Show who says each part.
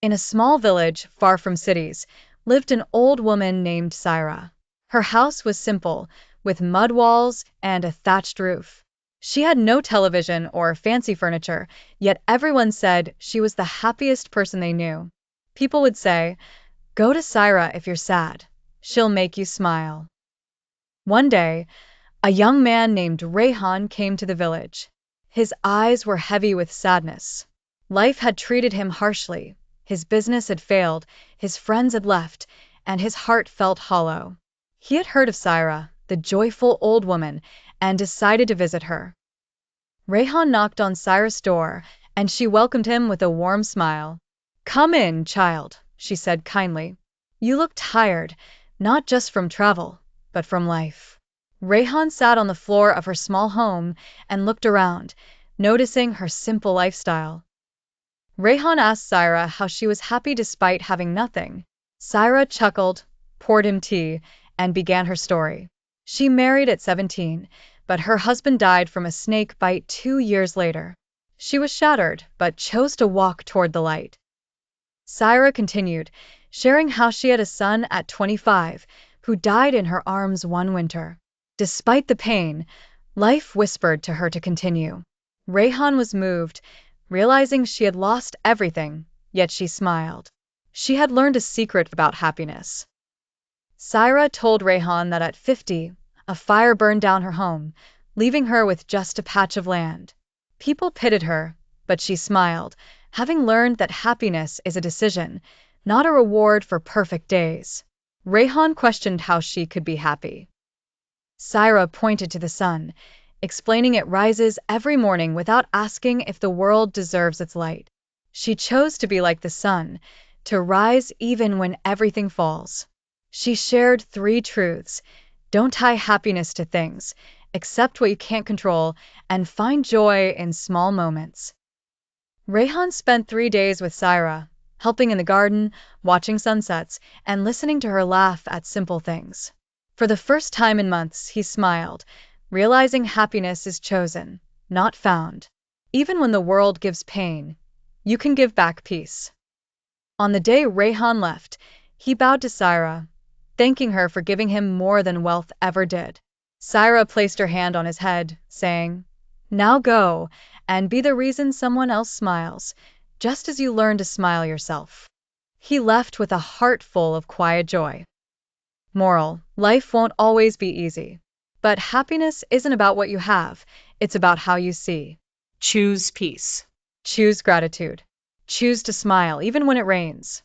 Speaker 1: In a small village, far from cities, lived an old woman named Saira. Her house was simple, with mud walls and a thatched roof. She had no television or fancy furniture, yet everyone said she was the happiest person they knew. People would say, "Go to Saira if you're sad. She'll make you smile." One day, a young man named Rayhan came to the village. His eyes were heavy with sadness. Life had treated him harshly. His business had failed, his friends had left, and his heart felt hollow. He had heard of Saira, the joyful old woman, and decided to visit her. Rayhan knocked on Saira's door, and she welcomed him with a warm smile. "Come in, child," she said kindly. "You look tired, not just from travel, but from life." Rayhan sat on the floor of her small home and looked around, noticing her simple lifestyle. Rayhan asked Saira how she was happy despite having nothing. Saira chuckled, poured him tea, and began her story. She married at 17, but her husband died from a snake bite 2 years later. She was shattered, but chose to walk toward the light. Saira continued, sharing how she had a son at 25 who died in her arms one winter. Despite the pain, life whispered to her to continue. Rayhan was moved, realizing she had lost everything, yet she smiled. She had learned a secret about happiness. Saira told Rayhan that at 50, a fire burned down her home, leaving her with just a patch of land. People pitied her, but she smiled, having learned that happiness is a decision, not a reward for perfect days. Rayhan questioned how she could be happy. Saira pointed to the sun, explaining it rises every morning without asking if the world deserves its light. She chose to be like the sun, to rise even when everything falls. She shared 3 truths: don't tie happiness to things, accept what you can't control, and find joy in small moments. Rayhan spent 3 days with Saira, helping in the garden, watching sunsets, and listening to her laugh at simple things. For the first time in months, he smiled, realizing happiness is chosen, not found. Even when the world gives pain, you can give back peace. On the day Rayhan left, he bowed to Saira, thanking her for giving him more than wealth ever did. Saira placed her hand on his head, saying, "Now go, and be the reason someone else smiles, just as you learn to smile yourself." He left with a heart full of quiet joy. Moral: life won't always be easy. But happiness isn't about what you have, it's about how you see. Choose peace. Choose gratitude. Choose to smile even when it rains.